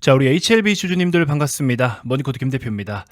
자, 우리 HLB 주주님들 반갑습니다. 머니코트 김 대표입니다.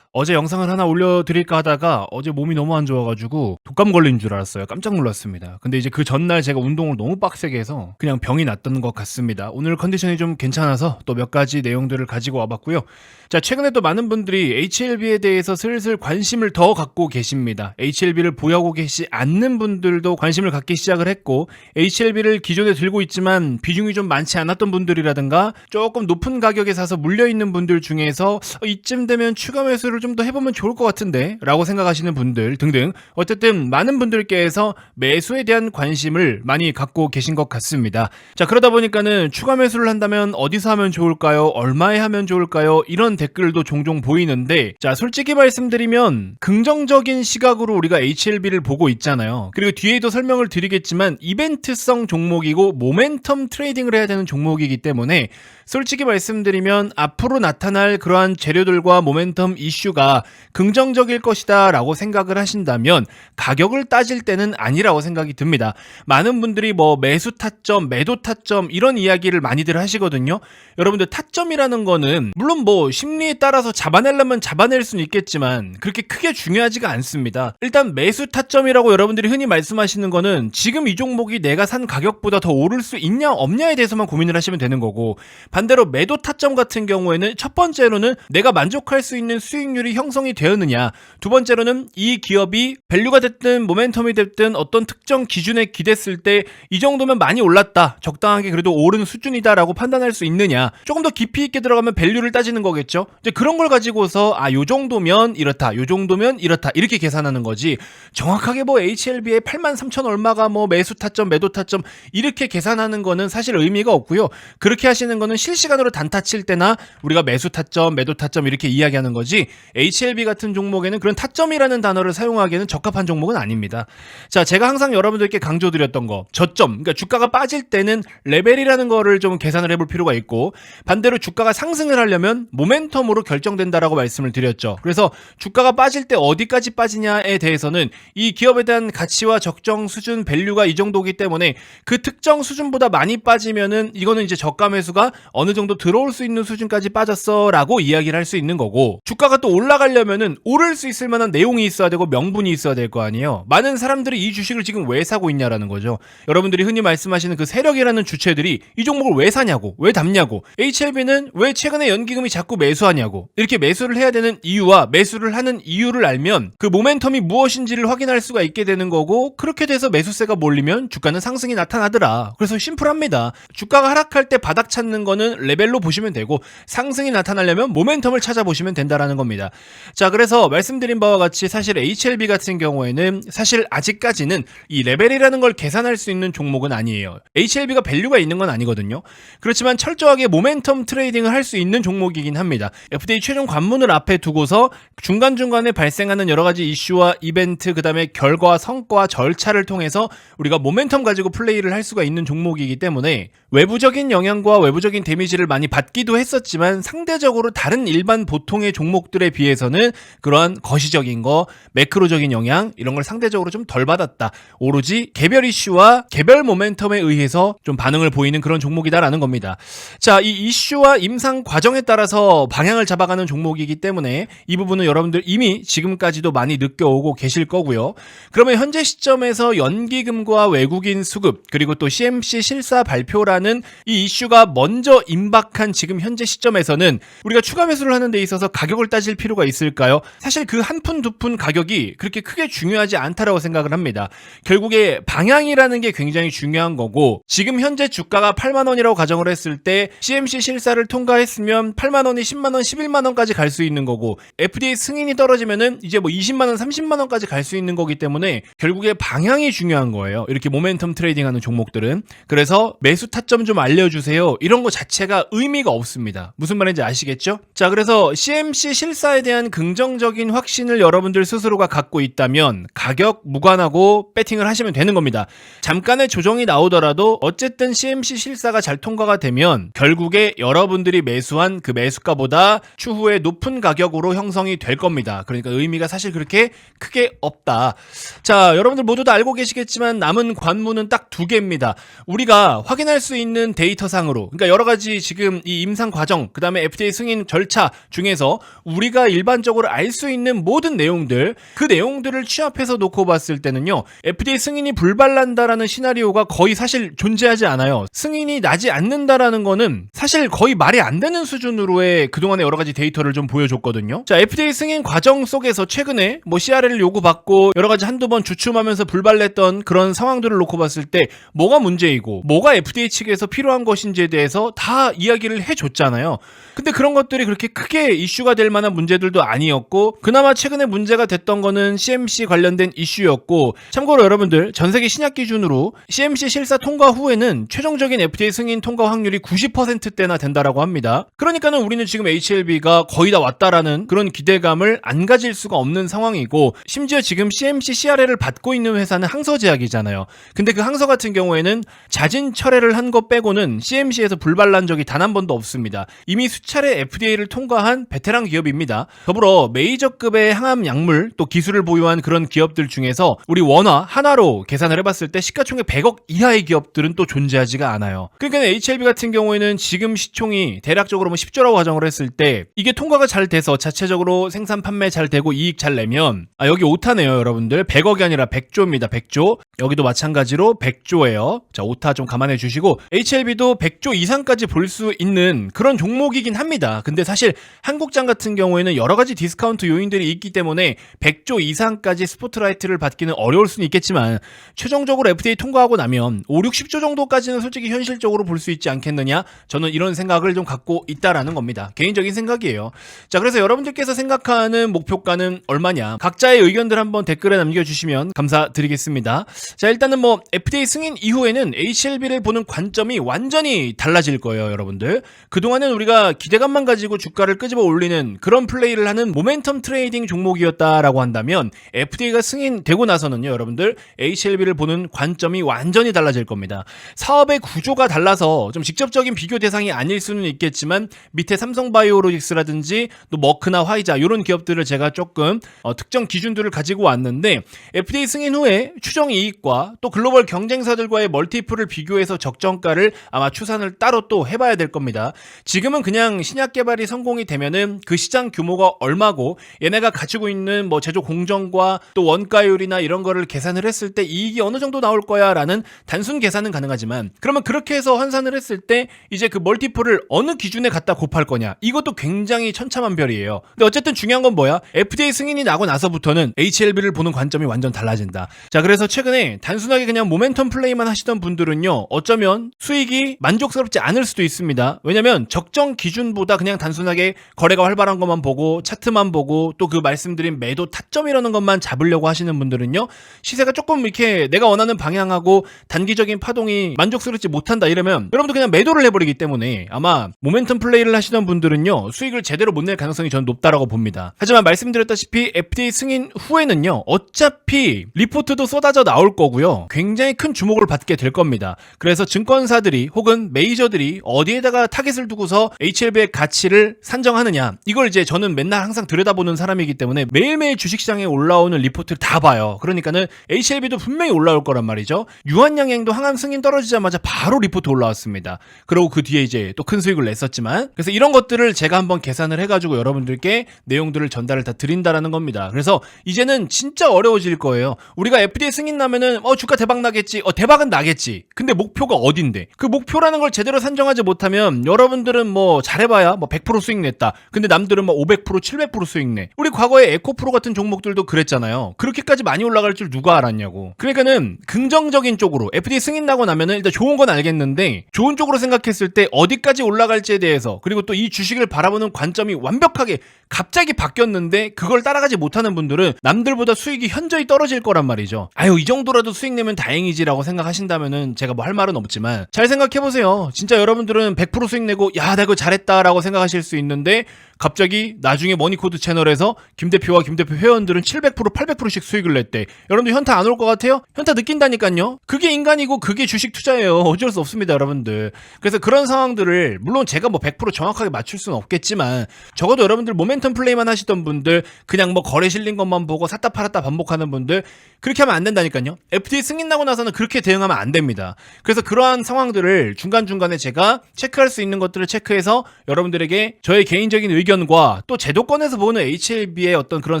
어제 영상을 하나 올려드릴까 하다가 어제 몸이 너무 안 좋아가지고 독감 걸린 줄 알았어요. 깜짝 놀랐습니다. 근데 이제 그 전날 제가 운동을 너무 빡세게 해서 그냥 병이 났던 것 같습니다. 오늘 컨디션이 좀 괜찮아서 또 몇 가지 내용들을 가지고 와봤고요. 자, 최근에 또 많은 분들이 HLB에 대해서 슬슬 관심을 더 갖고 계십니다. HLB를 보유하고 계시지 않는 분들도 관심을 갖기 시작을 했고, HLB를 기존에 들고 있지만 비중이 좀 많지 않았던 분들이라든가 조금 높은 가격에 사서 물려있는 분들 중에서 이쯤 되면 추가 매수를 좀 더 해보면 좋을 것 같은데 라고 생각하시는 분들 등등, 어쨌든 많은 분들께서 매수에 대한 관심을 많이 갖고 계신 것 같습니다. 자, 그러다 보니까는 추가 매수를 한다면 어디서 하면 좋을까요? 얼마에 하면 좋을까요? 이런 댓글도 종종 보이는데, 자, 솔직히 말씀드리면 긍정적인 시각으로 우리가 HLB를 보고 있잖아요. 그리고 뒤에도 설명을 드리겠지만 이벤트성 종목이고 모멘텀 트레이딩을 해야 되는 종목이기 때문에 솔직히 말씀드리면 앞으로 나타날 그러한 재료들과 모멘텀 이슈가 긍정적일 것이다 라고 생각을 하신다면 가격을 따질 때는 아니라고 생각이 듭니다. 많은 분들이 뭐 매수 타점, 매도 타점 이런 이야기를 많이들 하시거든요. 여러분들 타점이라는 거는 물론 뭐 심리에 따라서 잡아내려면 잡아낼 수는 있겠지만 그렇게 크게 중요하지가 않습니다. 일단 매수 타점이라고 여러분들이 흔히 말씀하시는 거는 지금 이 종목이 내가 산 가격보다 더 오를 수 있냐 없냐에 대해서만 고민을 하시면 되는 거고, 반대로 매도 타점 같은 경우에는 첫 번째로는 내가 만족할 수 있는 수익률이 형성이 되었느냐, 두 번째로는 이 기업이 밸류가 됐든 모멘텀이 됐든 어떤 특정 기준에 기댔을 때 이 정도면 많이 올랐다, 적당하게 그래도 오른 수준이다 라고 판단할 수 있느냐, 조금 더 깊이 있게 들어가면 밸류를 따지는 거겠죠. 이제 그런 걸 가지고서 요 정도면 이렇다, 요 정도면 이렇다 이렇게 계산하는 거지, 정확하게 뭐 HLB의 83,000 얼마가 뭐 매수 타점 매도 타점 이렇게 계산하는 거는 사실 의미가 없고요. 그렇게 하시는 거는 실시간으로 단타 칠 때나 우리가 매수 타점 매도 타점 이렇게 이야기하는 거지, HLB 같은 종목에는 그런 타점이라는 단어를 사용하기에는 적합한 종목은 아닙니다. 자, 제가 항상 여러분들께 강조드렸던 거, 저점, 그러니까 주가가 빠질 때는 레벨이라는 거를 좀 계산을 해볼 필요가 있고, 반대로 주가가 상승을 하려면 모멘텀으로 결정된다라고 말씀을 드렸죠. 그래서 주가가 빠질 때 어디까지 빠지냐에 대해서는 이 기업에 대한 가치와 적정 수준 밸류가 이 정도이기 때문에 그 특정 수준보다 많이 빠지면은 이거는 이제 저가 매수가 어느 정도 들어올 수 있는 수준까지 빠졌어 라고 이야기를 할 수 있는 거고, 주가가 또 올라가려면은 오를 수 있을 만한 내용이 있어야 되고 명분이 있어야 될 거 아니에요. 많은 사람들이 이 주식을 지금 왜 사고 있냐라는 거죠. 여러분들이 흔히 말씀하시는 그 세력이라는 주체들이 이 종목을 왜 사냐고, 왜 담냐고, HLB는 왜 최근에 연기금이 자꾸 매수하냐고, 이렇게 매수를 해야 되는 이유와 매수를 하는 이유를 알면 그 모멘텀이 무엇인지를 확인할 수가 있게 되는 거고, 그렇게 돼서 매수세가 몰리면 주가는 상승이 나타나더라. 그래서 심플합니다. 주가가 하락할 때 바닥 찾는 거는 레벨로 보시면 되고, 상승이 나타나려면 모멘텀을 찾아보시면 된다라는 겁니다. 자, 그래서 말씀드린 바와 같이 사실 HLB 같은 경우에는 사실 아직까지는 이 레벨이라는 걸 계산할 수 있는 종목은 아니에요. HLB가 밸류가 있는 건 아니거든요. 그렇지만 철저하게 모멘텀 트레이딩을 할 수 있는 종목이긴 합니다. FDA 최종 관문을 앞에 두고서 중간중간에 발생하는 여러 가지 이슈와 이벤트, 그 다음에 결과, 성과, 절차를 통해서 우리가 모멘텀 가지고 플레이를 할 수가 있는 종목이기 때문에 외부적인 영향과 외부적인 데미지를 많이 받기도 했었지만 상대적으로 다른 일반 보통의 종목들에 비해서는 그러한 거시적인 거, 매크로적인 영향 이런 걸 상대적으로 좀 덜 받았다. 오로지 개별 이슈와 개별 모멘텀에 의해서 좀 반응을 보이는 그런 종목이다라는 겁니다. 자, 이 이슈와 임상 과정에 따라서 방향을 잡아가는 종목이기 때문에 이 부분은 여러분들 이미 지금까지도 많이 느껴오고 계실 거고요. 그러면 현재 시점에서 연기금과 외국인 수급, 그리고 또 CMC 실사 발표라는 이 이슈가 먼저 임박한 지금 현재 시점에서는 우리가 추가 매수를 하는 데 있어서 가격을 따질 필요가 있을까요? 사실 그 한 푼 두 푼 가격이 그렇게 크게 중요하지 않다라고 생각을 합니다. 결국에 방향이라는 게 굉장히 중요한 거고, 지금 현재 주가가 8만 원이라고 가정을 했을 때 CMC 실사를 통과했으면 8만 원이 10만 원, 11만 원까지 갈 수 있는 거고, FDA 승인이 떨어지면은 이제 뭐 20만 원, 30만 원까지 갈 수 있는 거기 때문에 결국에 방향이 중요한 거예요. 이렇게 모멘텀 트레이딩하는 종목들은. 그래서 매수 타점 좀 알려주세요, 이런 거 자체가 의미가 없습니다. 무슨 말인지 아시겠죠? 자, 그래서 CMC 실사에 투자에 대한 긍정적인 확신을 여러분들 스스로가 갖고 있다면 가격 무관하고 배팅을 하시면 되는 겁니다. 잠깐의 조정이 나오더라도 어쨌든 CMC 실사가 잘 통과가 되면 결국에 여러분들이 매수한 그 매수가보다 추후에 높은 가격으로 형성이 될 겁니다. 그러니까 의미가 사실 그렇게 크게 없다. 자, 여러분들 모두 다 알고 계시겠지만 남은 관문은 딱 두 개입니다. 우리가 확인할 수 있는 데이터상으로, 그러니까 여러 가지 지금 이 임상 과정, 그 다음에 FDA 승인 절차 중에서 우리가 일반적으로 알 수 있는 모든 내용들, 그 내용들을 취합해서 놓고 봤을 때는요, FDA 승인이 불발난다라는 시나리오가 거의 사실 존재하지 않아요. 승인이 나지 않는다라는 거는 사실 거의 말이 안 되는 수준으로의 그동안의 여러 가지 데이터를 좀 보여줬거든요. 자, FDA 승인 과정 속에서 최근에 뭐 CRL을 요구받고 여러 가지 한두 번 주춤하면서 불발냈던 그런 상황들을 놓고 봤을 때 뭐가 문제이고 뭐가 FDA 측에서 필요한 것인지에 대해서 다 이야기를 해줬잖아요. 근데 그런 것들이 그렇게 크게 이슈가 될 만한 문제들도 아니었고, 그나마 최근에 문제가 됐던 거는 CMC 관련된 이슈였고, 참고로 여러분들 전세계 신약 기준으로 CMC 실사 통과 후에는 최종적인 FDA 승인 통과 확률이 90%대나 된다라고 합니다. 그러니까는 우리는 지금 HLB가 거의 다 왔다라는 그런 기대감을 안 가질 수가 없는 상황이고, 심지어 지금 CMC CRL을 받고 있는 회사는 항서제약이잖아요. 근데 그 항서 같은 경우에는 자진 철회를 한 것 빼고는 CMC에서 불발난 적이 단 한 번도 없습니다. 이미 수차례 FDA를 통과한 베테랑 기업입니다. 더불어 메이저급의 항암 약물 또 기술을 보유한 그런 기업들 중에서 우리 원화 하나로 계산을 해봤을 때 시가총액 100억 이하의 기업들은 또 존재하지가 않아요. 그러니까 HLB 같은 경우에는 지금 시총이 대략적으로 10조라고 가정을 했을 때 이게 통과가 잘 돼서 자체적으로 생산 판매 잘 되고 이익 잘 내면, 여기 오타네요 여러분들. 100억이 아니라 100조입니다. 100조. 여기도 마찬가지로 100조예요. 자, 오타 좀 감안해 주시고, HLB도 100조 이상까지 볼 수 있는 그런 종목이긴 합니다. 근데 사실 한국장 같은 경우에는 여러 가지 디스카운트 요인들이 있기 때문에 100조 이상까지 스포트라이트를 받기는 어려울 수는 있겠지만, 최종적으로 FDA 통과하고 나면 5, 60조 정도까지는 솔직히 현실적으로 볼 수 있지 않겠느냐? 저는 이런 생각을 좀 갖고 있다라는 겁니다. 개인적인 생각이에요. 자, 그래서 여러분들께서 생각하는 목표가는 얼마냐? 각자의 의견들 한번 댓글에 남겨주시면 감사드리겠습니다. 자, 일단은 뭐 FDA 승인 이후에는 HLB를 보는 관점이 완전히 달라질 거예요, 여러분들. 그동안은 우리가 기대감만 가지고 주가를 끄집어 올리는 그런 플레이를 하는 모멘텀 트레이딩 종목이었다라고 한다면, FDA가 승인되고 나서는요, 여러분들 HLB를 보는 관점이 완전히 달라질 겁니다. 사업의 구조가 달라서 좀 직접적인 비교 대상이 아닐 수는 있겠지만, 밑에 삼성바이오로직스라든지 또 머크나 화이자 이런 기업들을 제가 조금 특정 기준들을 가지고 왔는데, FDA 승인 후에 추정 이익과 또 글로벌 경쟁사들과의 멀티플을 비교해서 적정가를 아마 추산을 따로 또 해봐야 될 겁니다. 지금은 그냥 신약 개발이 성공이 되면은 그 시장 규모가 얼마고 얘네가 가지고 있는 뭐 제조 공정과 또 원가율이나 이런 거를 계산을 했을 때 이익이 어느 정도 나올 거야 라는 단순 계산은 가능하지만, 그러면 그렇게 해서 환산을 했을 때 이제 그 멀티플을 어느 기준에 갖다 곱할 거냐, 이것도 굉장히 천차만별이에요. 근데 어쨌든 중요한 건 뭐야? FDA 승인이 나고 나서부터는 HLB를 보는 관점이 완전 달라진다. 자, 그래서 최근에 단순하게 그냥 모멘텀 플레이만 하시던 분들은요, 어쩌면 수익이 만족스럽지 않을 수도 있습니다. 왜냐면 적정 기준보다 그냥 단순하게 거래가 활발한 것만 보고 차트만 보고 또 그 말씀드린 매도 타점이라는 것만 잡으려고 하시는 분들은요, 시세가 조금 이렇게 내가 원하는 방향하고 단기적인 파동이 만족스럽지 못한다 이러면 여러분도 그냥 매도를 해버리기 때문에 아마 모멘텀 플레이를 하시던 분들은요, 수익을 제대로 못 낼 가능성이 저는 높다라고 봅니다. 하지만 말씀드렸다시피 FDA 승인 후에는요, 어차피 리포트도 쏟아져 나올 거고요, 굉장히 큰 주목을 받게 될 겁니다. 그래서 증권사들이 혹은 메이저들이 어디에다가 타겟을 두고서 HLB의 가치를 산정하느냐, 이걸 이제 저는 맨날 항상 들여다보는 사람이기 때문에 매일매일 주식시장에 올라오는 리포트를 다 봐요. 그러니까는 HLB도 분명히 올라올 거란 말이죠. 유한양행도 항암 승인 떨어지자마자 바로 리포트 올라왔습니다. 그리고 그 뒤에 이제 또 큰 수익을 냈었지만, 그래서 이런 것들을 제가 한번 계산을 해가지고 여러분들께 내용들을 전달을 다 드린다라는 겁니다. 그래서 이제는 진짜 어려워질 거예요. 우리가 FDA 승인 나면은 주가 대박 나겠지, 대박은 나겠지. 근데 목표가 어딘데? 그 목표라는 걸 제대로 산정하지 못하면 여러분들은 뭐 잘해봐야 뭐 100% 수익 냈다. 근데 남들은 뭐 500%, 700% 수익 내. 우리 과거에 에코프로 같은 종목들도 그랬잖아요. 그렇게까지 많이 올라갈 줄 누가 알았냐고. 그러니까는 긍정적인 쪽으로 FDA 승인 나고 나면은 일단 좋은 건 알겠는데, 좋은 쪽으로 생각했을 때 어디까지 올라갈지에 대해서, 그리고 또 이 주식을 바라보는 관점이 완벽하게 갑자기 바뀌었는데 그걸 따라가지 못하는 분들은 남들보다 수익이 현저히 떨어질 거란 말이죠. 이 정도라도 수익 내면 다행이지라고 생각하신다면은 제가 뭐 할 말은 없지만, 잘 생각해보세요. 진짜 여러분들은 100% 수익 내고 야, 나 이거 잘했다라고 생각하실 수 있는데, 갑자기 나중에 머니코드 채널에서 김 대표와 김 대표 회원들은 700% 800%씩 수익을 냈대. 여러분들 현타 안 올 것 같아요? 현타 느낀다니까요. 그게 인간이고 그게 주식 투자예요. 어쩔 수 없습니다, 여러분들. 그래서 그런 상황들을 물론 제가 뭐 100% 정확하게 맞출 수는 없겠지만 적어도 여러분들 모멘텀 플레이만 하시던 분들, 그냥 뭐 거래 실린 것만 보고 샀다 팔았다 반복하는 분들, 그렇게 하면 안 된다니까요. FT 승인 나고 나서는 그렇게 대응하면 안 됩니다. 그래서 그러한 상황들을 중간중간에 제가 체크할 수 있는 것들을 체크해서 여러분들에게 저의 개인적인 의견과 또 제도권에서 보는 HLB의 어떤 그런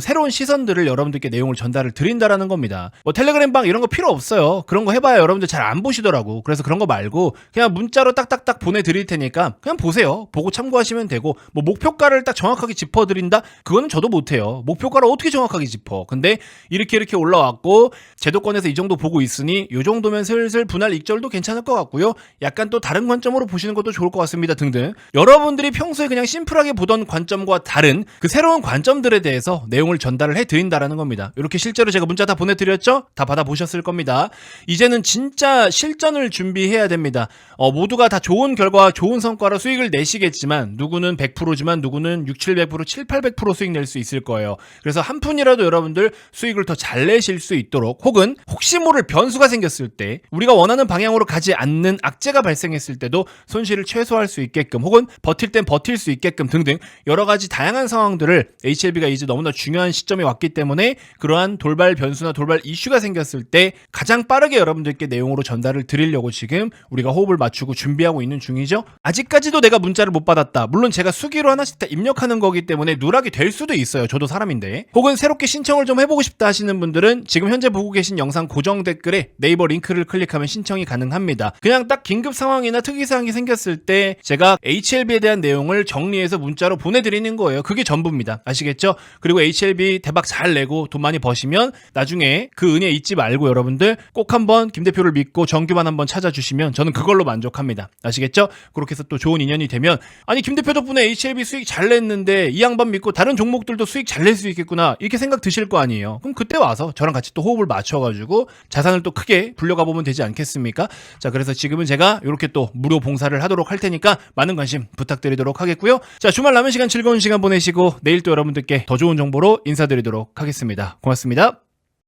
새로운 시선들을 여러분들께 내용을 전달을 드린다라는 겁니다. 뭐 텔레그램 방 이런 거 필요 없어요. 그런 거 해봐야 여러분들 잘 안 보시더라고. 그래서 그런 거 말고 그냥 문자로 딱딱딱 보내드릴 테니까 그냥 보세요. 보고 참고하시면 되고, 뭐 목표가를 딱 정확하게 짚어드린다? 그거는 저도 못해요. 목표가를 어떻게 정확하게 짚어. 근데 이렇게 올라왔고 제도권에서 이 정도 보고 있으니 이 정도면 슬슬 분할 익절도 괜찮을 것 같고요. 약간 또 다른 관점으로 보시는 것도 좋을 것 같습니다 등등. 여러분들이 평소에 그냥 심플하게 보던 관점과 다른 그 새로운 관점들에 대해서 내용을 전달을 해드린다라는 겁니다. 이렇게 실제로 제가 문자 다 보내드렸죠? 다 받아보셨을 겁니다. 이제는 진짜 실전을 준비해야 됩니다. 모두가 다 좋은 결과와 좋은 성과로 수익을 내시겠지만 누구는 100%지만 누구는 6, 700%, 7, 800% 수익 낼 수 있을 거예요. 그래서 한 푼이라도 여러분들 수익을 더 잘 내실 수 있도록, 혹은 혹시 모를 변수가 생겼을 때 우리가 원하는 방향으로 가지 않는 악재가 발생했을 때도 손실을 최소화할 수 있게끔, 혹은 버틸 땐 버틸 수 있게끔 등등 여러 가지 다양한 상황들을 HLB가 이제 너무나 중요한 시점에 왔기 때문에 그러한 돌발 변수나 돌발 이슈가 생겼을 때 가장 빠르게 여러분들께 내용으로 전달을 드리려고 지금 우리가 호흡을 맞추고 준비하고 있는 중이죠. 아직까지도 내가 문자를 못 받았다. 물론 제가 수기로 하나씩 다 입력하는 거기 때문에 누락이 될 수도 있어요. 저도 사람인데. 혹은 새롭게 신청을 좀 해보고 싶다 하시는 분들은 지금 현재 보고 계신 영상 고정 댓글에 네이버 링크를 클릭하면 신청이 가능합니다. 그냥 딱 긴급 상황이나 특이 사항이 생겼을 때 제가 HLB에 대한 내용을 정리해서 문자로 보내드리는 거예요. 그게 전부입니다. 아시겠죠? 그리고 HLB 대박 잘 내고 돈 많이 버시면 나중에 그 은혜 잊지 말고 여러분들 꼭 한번 김 대표를 믿고 정규만 한번 찾아주시면 저는 그걸로 만족합니다. 아시겠죠? 그렇게 해서 또 좋은 인연이 되면, 아니 김 대표 덕분에 HLB 수익 잘 냈는데 이 양반 믿고 다른 종목들도 수익 잘 낼 수 있겠구나, 이렇게 생각 드실 거 아니에요. 그럼 그때 와서 저랑 같이 또 호흡을 맞춰가지고 자산을 또 크게 불려가 보면 되지 않겠습니까? 자, 그래서 지금은 제가 이렇게 또 무료 봉사를 하도록 할 테니까 많은 관심 부탁드리도록 하겠고요. 자, 주말 남은 시간 즐거운 시간 보내시고 내일 또 여러분들께 더 좋은 정보로 인사드리도록 하겠습니다. 고맙습니다.